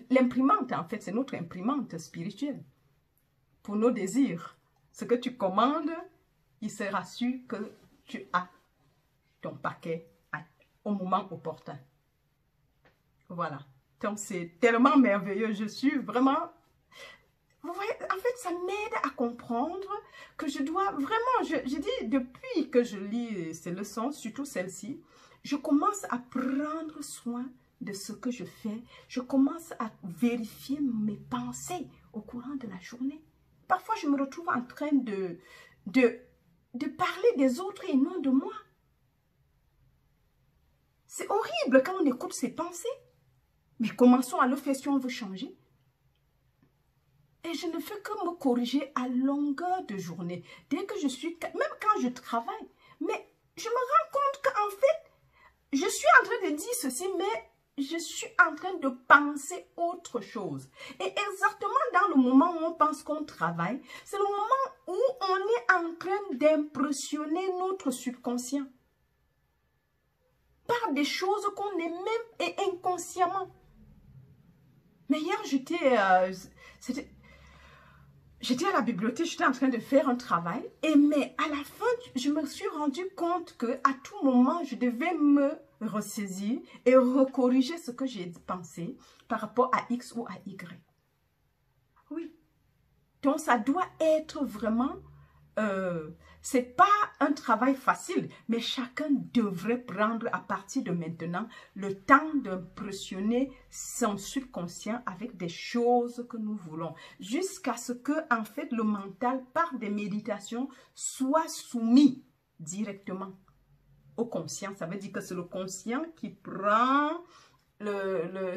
L'imprimante, en fait, c'est notre imprimante spirituelle. Pour nos désirs, ce que tu commandes, il sera su que tu as ton paquet au moment opportun. Voilà. Donc, c'est tellement merveilleux. Je suis vraiment... Vous voyez, en fait, ça m'aide à comprendre que je dois vraiment... Je dis, depuis que je lis ces leçons, surtout celle-ci, je commence à prendre soin de ce que je fais. Je commence à vérifier mes pensées au courant de la journée. Parfois, je me retrouve en train de parler des autres et non de moi. C'est horrible quand on écoute ses pensées. Mais commençons à le faire si on veut changer. Et je ne fais que me corriger à longueur de journée. Dès que je suis... Même quand je travaille. Mais je me rends compte qu'en fait, je suis en train de dire ceci, mais je suis en train de penser autre chose. Et exactement dans le moment où on pense qu'on travaille, c'est le moment où on est en train d'impressionner notre subconscient par des choses qu'on est même et inconsciemment. Mais hier, j'étais à la bibliothèque, j'étais en train de faire un travail. Mais à la fin, je me suis rendu compte qu'à tout moment, je devais me ressaisir et recorriger ce que j'ai pensé par rapport à X ou à Y. Oui. Donc, ça doit être vraiment... c'est pas un travail facile, mais chacun devrait prendre à partir de maintenant le temps d'impressionner son subconscient avec des choses que nous voulons, jusqu'à ce que, en fait, le mental, par des méditations, soit soumis directement au conscient. Ça veut dire que c'est le conscient qui prend...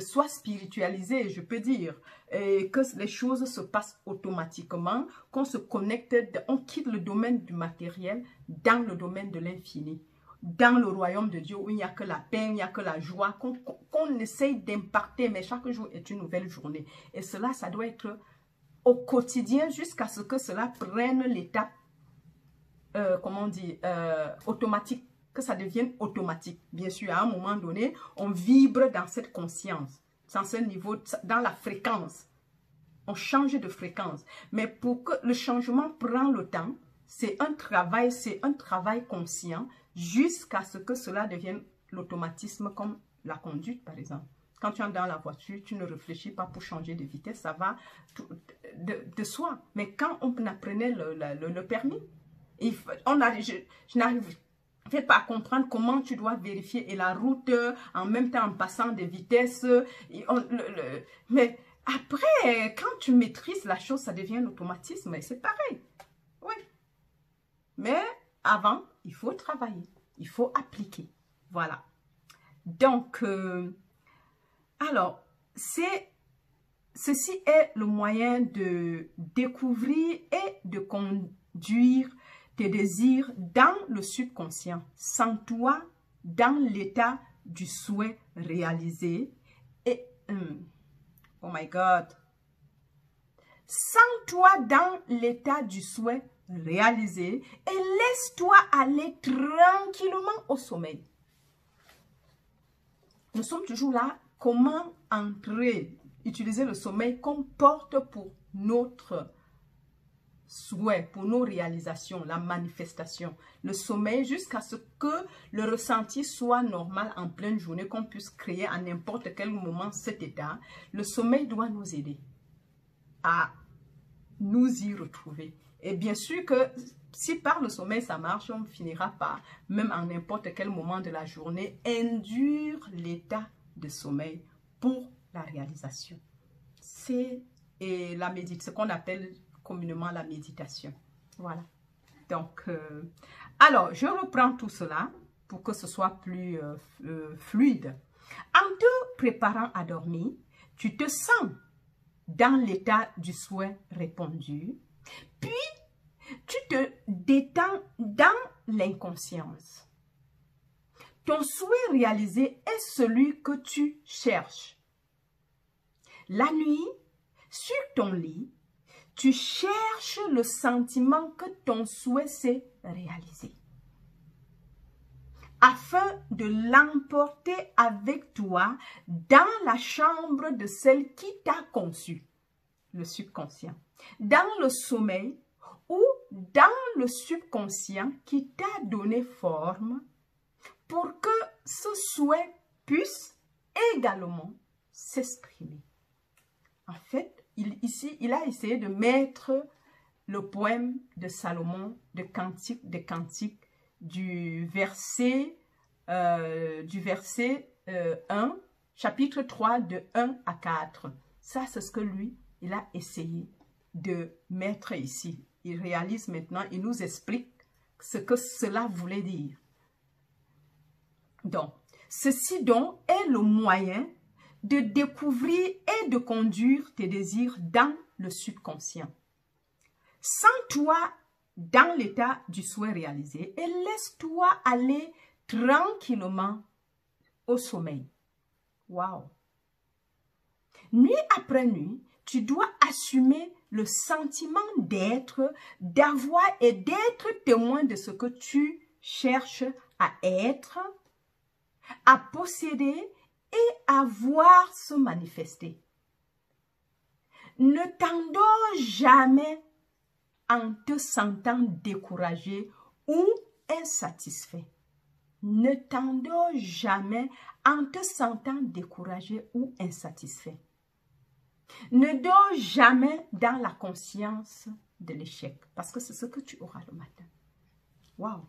soit spiritualisé, je peux dire, et que les choses se passent automatiquement, qu'on se connecte, on quitte le domaine du matériel dans le domaine de l'infini, dans le royaume de Dieu où il n'y a que la paix, il n'y a que la joie, qu'on essaye d'imparter, mais chaque jour est une nouvelle journée. Et cela, ça doit être au quotidien jusqu'à ce que cela prenne l'étape, comment on dit, automatique, que ça devienne automatique. Bien sûr, à un moment donné, on vibre dans cette conscience, dans ce niveau, dans la fréquence. On change de fréquence. Mais pour que le changement prenne le temps, c'est un travail conscient jusqu'à ce que cela devienne l'automatisme comme la conduite, par exemple. Quand tu es dans la voiture, tu ne réfléchis pas pour changer de vitesse, ça va de soi. Mais quand on apprenait le permis, je n'arrive pas à comprendre comment tu dois vérifier et la route en même temps en passant des vitesses. Mais après, quand tu maîtrises la chose, ça devient un automatisme et c'est pareil. Oui. Mais avant, il faut travailler, il faut appliquer. Voilà. Donc, alors, ceci est le moyen de découvrir et de conduire tes désirs dans le subconscient, sans toi, dans l'état du souhait réalisé. Et, oh my God, sans toi dans l'état du souhait réalisé et laisse-toi aller tranquillement au sommeil. Nous sommes toujours là. Comment entrer, utiliser le sommeil comme porte pour notre souhait, pour nos réalisations, la manifestation. Le sommeil jusqu'à ce que le ressenti soit normal en pleine journée, qu'on puisse créer à n'importe quel moment cet état. Le sommeil doit nous aider à nous y retrouver. Et bien sûr que si par le sommeil ça marche, on finira par, même en n'importe quel moment de la journée, induire l'état de sommeil pour la réalisation. C'est ce qu'on appelle communément la méditation. Voilà. Donc, alors, je reprends tout cela pour que ce soit plus fluide. En te préparant à dormir, tu te sens dans l'état du souhait répondu, puis tu te détends dans l'inconscience. Ton souhait réalisé est celui que tu cherches. La nuit, sur ton lit, tu cherches le sentiment que ton souhait s'est réalisé, afin de l'emporter avec toi dans la chambre de celle qui t'a conçu, le subconscient, dans le sommeil ou dans le subconscient qui t'a donné forme pour que ce souhait puisse également s'exprimer. En fait, ici, il a essayé de mettre le poème de Salomon, de Cantique des Cantiques, du verset 1, chapitre 3, de 1 à 4. Ça, c'est ce que lui, il a essayé de mettre ici. Il réalise maintenant, il nous explique ce que cela voulait dire. Donc, ceci donc est le moyen de découvrir et de conduire tes désirs dans le subconscient. Sans toi dans l'état du souhait réalisé et laisse-toi aller tranquillement au sommeil. Wow! Nuit après nuit, tu dois assumer le sentiment d'être, d'avoir et d'être témoin de ce que tu cherches à être, à posséder et à voir se manifester. Ne t'endors jamais en te sentant découragé ou insatisfait. Ne t'endors jamais en te sentant découragé ou insatisfait. Ne dors jamais dans la conscience de l'échec, parce que c'est ce que tu auras le matin. Waouh!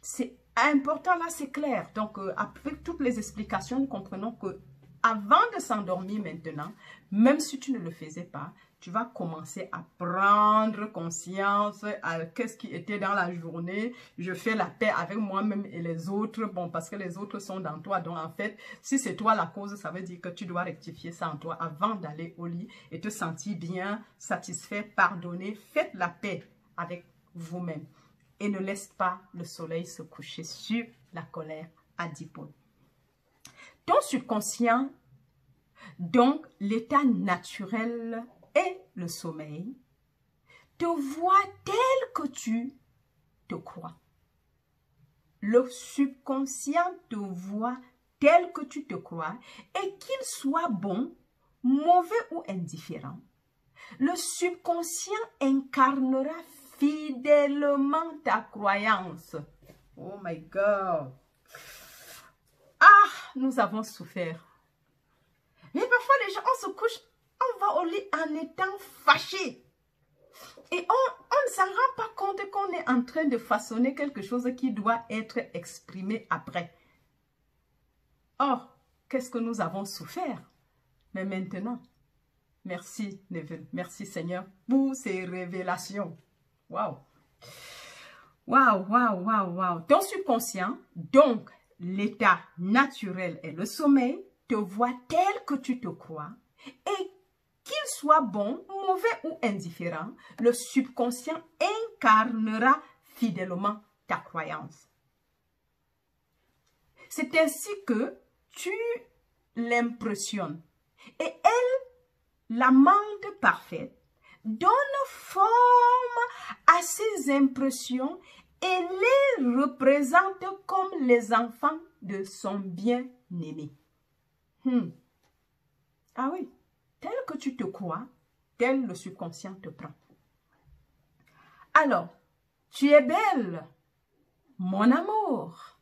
C'est important, là c'est clair. Donc, avec toutes les explications, nous comprenons que avant de s'endormir maintenant, même si tu ne le faisais pas, tu vas commencer à prendre conscience à qu'est-ce qui était dans la journée. Je fais la paix avec moi-même et les autres. Bon, parce que les autres sont dans toi. Donc, en fait, si c'est toi la cause, ça veut dire que tu dois rectifier ça en toi avant d'aller au lit et te sentir bien, satisfait, pardonné. Faites la paix avec vous-même et ne laisse pas le soleil se coucher sur la colère à 10 points. Ton subconscient, donc l'état naturel et le sommeil, te voit tel que tu te crois. Le subconscient te voit tel que tu te crois et qu'il soit bon, mauvais ou indifférent. Le subconscient incarnera fidèlement ta croyance. Oh my God! Ah, nous avons souffert. Mais parfois, les gens, on se couche, on va au lit en étant fâché. Et on ne s'en rend pas compte qu'on est en train de façonner quelque chose qui doit être exprimé après. Or, qu'est-ce que nous avons souffert? Mais maintenant, merci Neville, merci Seigneur pour ces révélations. Waouh! Waouh, waouh, waouh, waouh. Ton subconscient, donc l'état naturel est le sommeil, te voit tel que tu te crois, et qu'il soit bon, mauvais ou indifférent, le subconscient incarnera fidèlement ta croyance. C'est ainsi que tu l'impressionnes. Et elle, l'amante parfaite, donne forme à ces impressions et les représente comme les enfants de son bien-aimé. Ah oui, tel que tu te crois, tel le subconscient te prend. Alors, tu es belle, mon amour.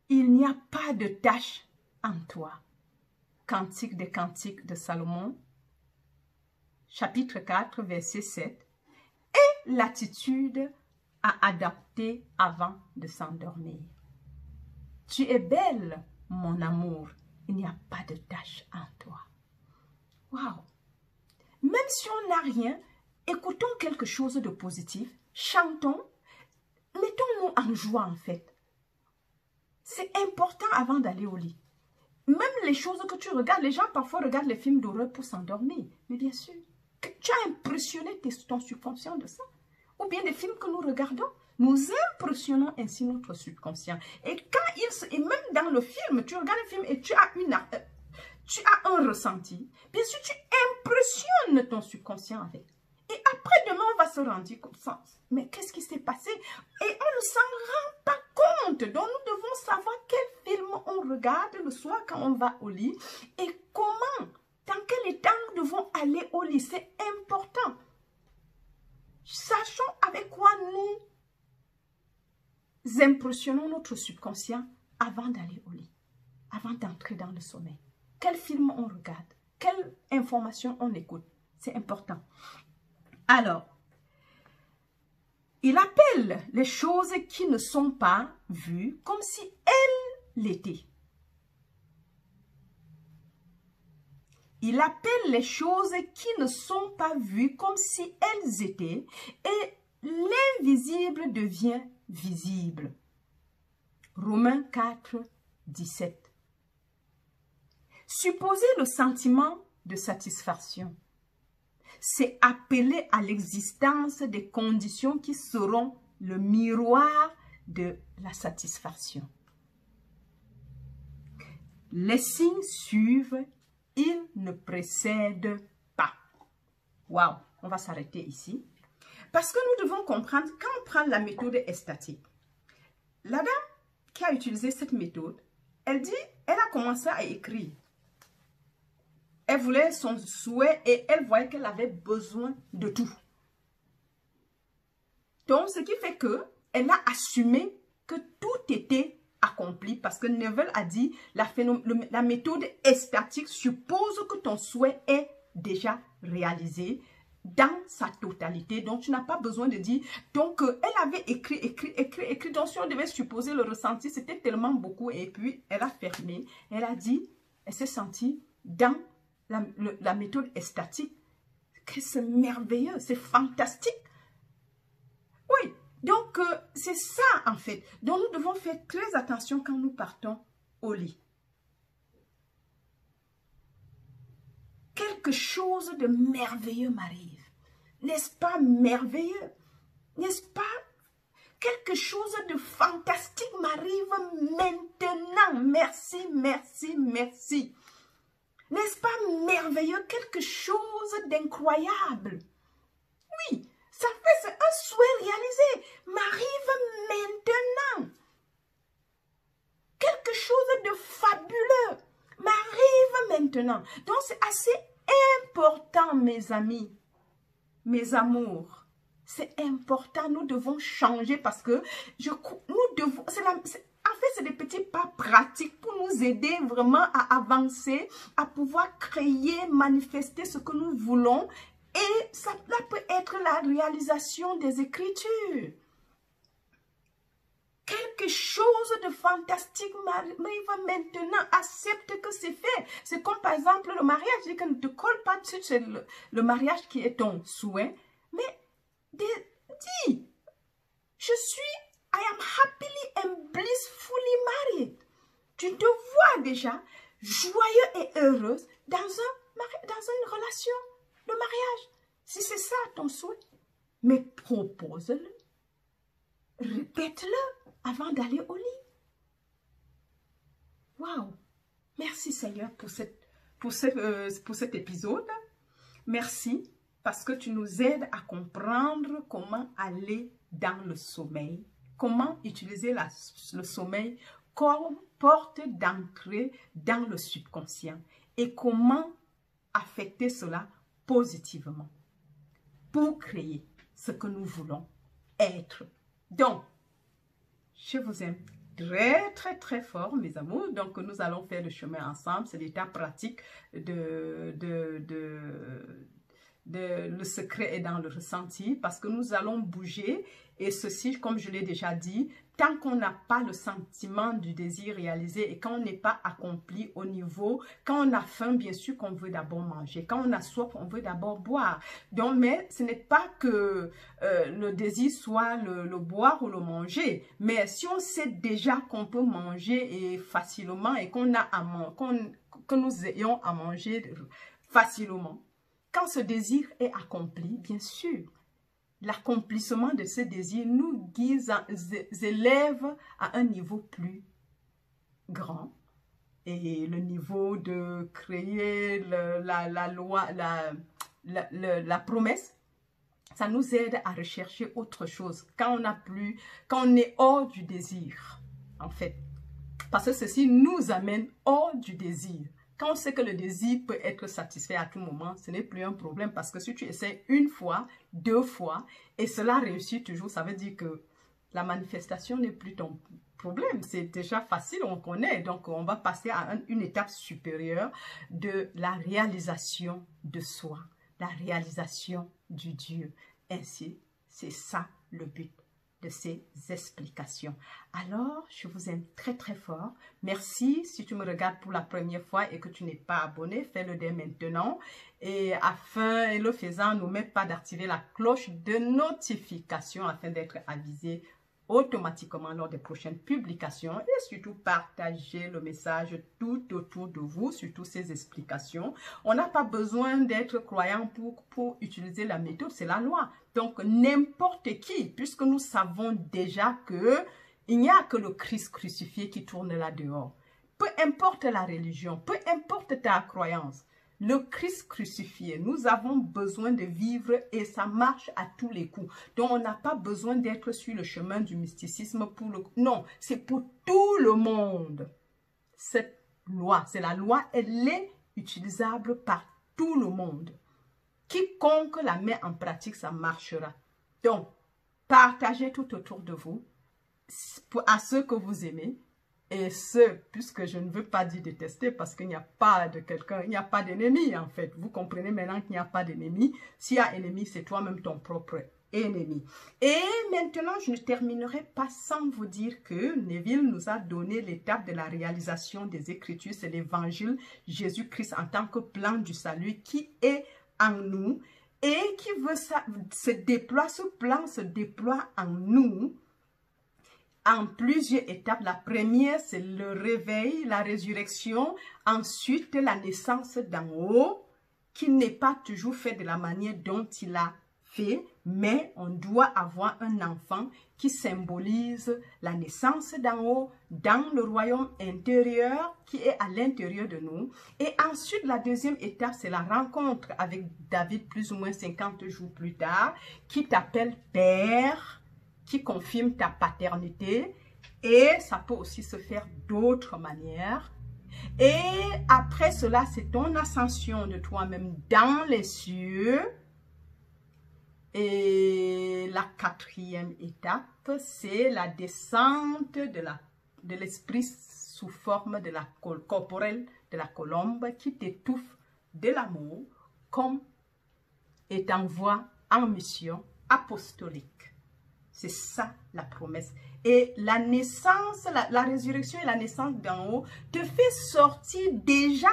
Il n'y a pas de tache en toi. Cantique des Cantiques de Salomon, chapitre 4, verset 7. Et l'attitude à adapter avant de s'endormir. Tu es belle, mon amour. Il n'y a pas de tache en toi. Waouh! Même si on n'a rien, écoutons quelque chose de positif, chantons, mettons-nous en joie en fait. C'est important avant d'aller au lit. Même les choses que tu regardes, les gens parfois regardent les films d'horreur pour s'endormir. Mais bien sûr, tu as impressionné ton subconscient de ça. Ou bien des films que nous regardons, nous impressionnons ainsi notre subconscient. Et même dans le film, tu regardes le film et tu as un ressenti. Bien sûr, tu impressionnes ton subconscient avec. Et après, demain, on va se rendre compte. Mais qu'est-ce qui s'est passé? Et on ne s'en rend pas compte. Donc, nous devons savoir quel film on regarde le soir quand on va au lit. Et comment, dans quel état nous devons aller au lit. C'est important. Sachons avec quoi nous impressionnons notre subconscient avant d'aller au lit. Avant d'entrer dans le sommeil. Quel film on regarde? Quelle information on écoute? C'est important. Alors, il appelle les choses qui ne sont pas vues comme si elles l'étaient. Il appelle les choses qui ne sont pas vues comme si elles étaient et l'invisible devient visible. Romains 4, 17. Supposer le sentiment de satisfaction. C'est appeler à l'existence des conditions qui seront le miroir de la satisfaction. Les signes suivent, ils ne précèdent pas. Waouh, on va s'arrêter ici. Parce que nous devons comprendre, quand on prend la méthode estatique, la dame qui a utilisé cette méthode, elle a commencé à écrire. Elle voulait son souhait et elle voyait qu'elle avait besoin de tout. Donc, ce qui fait qu'elle a assumé que tout était accompli parce que Neville a dit la méthode estatique suppose que ton souhait est déjà réalisé dans sa totalité. Donc, tu n'as pas besoin de dire. Donc, elle avait écrit. Donc, si on devait supposer le ressenti, c'était tellement beaucoup. Et puis, elle a fermé. Elle a dit, elle s'est sentie dans la méthode estatique, que c'est merveilleux, c'est fantastique. Oui, donc c'est ça en fait. Donc nous devons faire très attention quand nous partons au lit. Quelque chose de merveilleux m'arrive. N'est-ce pas merveilleux? N'est-ce pas? Quelque chose de fantastique m'arrive maintenant. Merci, merci, merci. N'est-ce pas merveilleux? Quelque chose d'incroyable. Oui, ça fait, c'est un souhait réalisé. M'arrive maintenant. Quelque chose de fabuleux m'arrive maintenant. Donc, c'est assez important, mes amis, mes amours. C'est important, nous devons changer parce que nous devons, en fait, c'est des petits pas pratiques pour nous aider vraiment à avancer, à pouvoir créer, manifester ce que nous voulons. Et ça peut être la réalisation des Écritures. Quelque chose de fantastique m'arrive maintenant. Accepte que c'est fait. C'est comme par exemple le mariage. Je dis que ne te colle pas dessus, c'est le mariage qui est ton souhait. Mais dis, I am happily and blissfully married. Tu te vois déjà joyeux et heureuse dans une relation de mariage. Si c'est ça ton souhait, mais propose-le. Répète-le avant d'aller au lit. Waouh! Merci Seigneur pour cet épisode. Merci parce que tu nous aides à comprendre comment aller dans le sommeil, comment utiliser le sommeil comme porte d'entrée dans le subconscient et comment affecter cela positivement pour créer ce que nous voulons être. Donc, je vous aime très, très, très fort, mes amours. Donc, nous allons faire le chemin ensemble. C'est l'état pratique le secret est dans le ressenti parce que nous allons bouger et ceci, comme je l'ai déjà dit, tant qu'on n'a pas le sentiment du désir réalisé et quand on n'est pas accompli au niveau, quand on a faim, bien sûr qu'on veut d'abord manger, quand on a soif, on veut d'abord boire. Donc, mais ce n'est pas que le désir soit le boire ou le manger, mais si on sait déjà qu'on peut manger et facilement et que nous ayons à manger facilement, quand ce désir est accompli, bien sûr, l'accomplissement de ce désir nous élève à un niveau plus grand. Et le niveau de créer la loi, la promesse, ça nous aide à rechercher autre chose. Quand on est hors du désir, en fait. Parce que ceci nous amène hors du désir. Quand on sait que le désir peut être satisfait à tout moment, ce n'est plus un problème parce que si tu essaies une fois, deux fois et cela réussit toujours, ça veut dire que la manifestation n'est plus ton problème. C'est déjà facile, on connaît. Donc, on va passer à une étape supérieure de la réalisation de soi, la réalisation du Dieu. Ainsi, c'est ça le but de ces explications. Alors, je vous aime très très fort. Merci. Si tu me regardes pour la première fois et que tu n'es pas abonné, fais-le dès maintenant. Et le faisant, n'oublie pas d'activer la cloche de notification afin d'être avisé automatiquement lors des prochaines publications et surtout partager le message tout autour de vous sur toutes ces explications. On n'a pas besoin d'être croyant pour utiliser la méthode, c'est la loi. Donc n'importe qui, puisque nous savons déjà que il n'y a que le Christ crucifié qui tourne là dehors. Peu importe la religion, peu importe ta croyance, le Christ crucifié, nous avons besoin de vivre et ça marche à tous les coups. Donc, on n'a pas besoin d'être sur le chemin du mysticisme pour le... Non, c'est pour tout le monde. Cette loi, c'est la loi, elle est utilisable par tout le monde. Quiconque la met en pratique, ça marchera. Donc, partagez tout autour de vous à ceux que vous aimez. Et puisque je ne veux pas dire détester, parce qu'il n'y a pas de quelqu'un, il n'y a pas d'ennemi en fait. Vous comprenez maintenant qu'il n'y a pas d'ennemi. S'il y a ennemi, c'est toi-même ton propre ennemi. Et maintenant, je ne terminerai pas sans vous dire que Neville nous a donné l'étape de la réalisation des Écritures. C'est l'évangile Jésus-Christ en tant que plan du salut qui est en nous et qui veut se déploie, ce plan se déploie en nous en plusieurs étapes. La première, c'est le réveil, la résurrection. Ensuite, la naissance d'en haut, qui n'est pas toujours fait de la manière dont il a fait, mais on doit avoir un enfant qui symbolise la naissance d'en haut dans le royaume intérieur qui est à l'intérieur de nous. Et ensuite, la deuxième étape, c'est la rencontre avec David plus ou moins 50 jours plus tard, qui t'appelle Père, qui confirme ta paternité et ça peut aussi se faire d'autres manières. Et après cela, c'est ton ascension de toi-même dans les cieux. Et la quatrième étape, c'est la descente de l'esprit sous forme de la corporelle de la colombe qui t'étouffe de l'amour comme et t'envoie en mission apostolique. C'est ça la promesse. Et la naissance, la résurrection et la naissance d'en haut te fait sortir déjà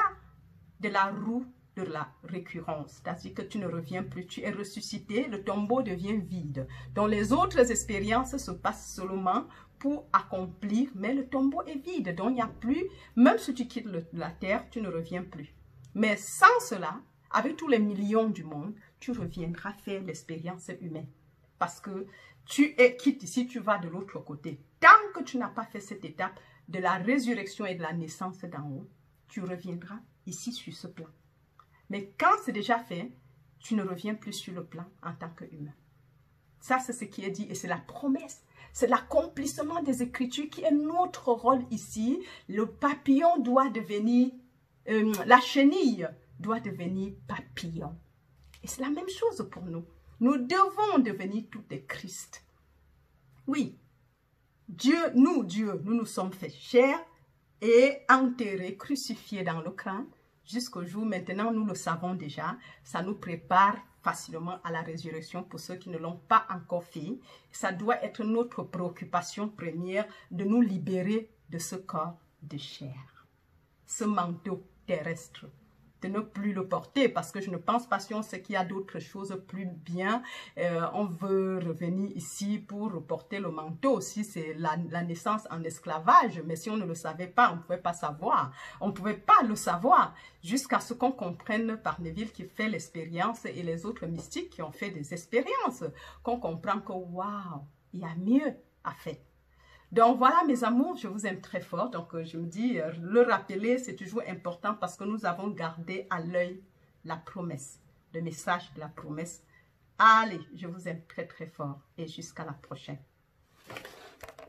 de la roue de la récurrence, c'est-à-dire que tu ne reviens plus, tu es ressuscité, le tombeau devient vide. Donc les autres expériences se passent seulement pour accomplir, mais le tombeau est vide, donc il n'y a plus, même si tu quittes la terre, tu ne reviens plus. Mais sans cela, avec tous les millions du monde, tu reviendras faire l'expérience humaine. Parce que tu quittes ici, tu vas de l'autre côté. Tant que tu n'as pas fait cette étape de la résurrection et de la naissance d'en haut, tu reviendras ici sur ce plan. Mais quand c'est déjà fait, tu ne reviens plus sur le plan en tant qu'humain. Ça, c'est ce qui est dit et c'est la promesse. C'est l'accomplissement des Écritures qui est notre rôle ici. Le papillon doit devenir, la chenille doit devenir papillon. Et c'est la même chose pour nous. Nous devons devenir tous des Christ. Oui, nous nous sommes fait chair et enterrés, crucifiés dans le crâne. Jusqu'au jour, maintenant, nous le savons déjà, ça nous prépare facilement à la résurrection pour ceux qui ne l'ont pas encore fait. Ça doit être notre préoccupation première de nous libérer de ce corps de chair, ce manteau terrestre, de ne plus le porter parce que je ne pense pas si on sait qu'il y a d'autres choses plus bien. On veut revenir ici pour porter le manteau. Si c'est la naissance en esclavage, mais si on ne le savait pas, on ne pouvait pas savoir. On ne pouvait pas le savoir jusqu'à ce qu'on comprenne par Neville qui fait l'expérience et les autres mystiques qui ont fait des expériences, qu'on comprend que waouh, il y a mieux à faire. Donc voilà mes amours, je vous aime très fort. Donc je me dis, le rappeler c'est toujours important parce que nous avons gardé à l'œil la promesse, le message de la promesse. Allez, je vous aime très très fort et jusqu'à la prochaine.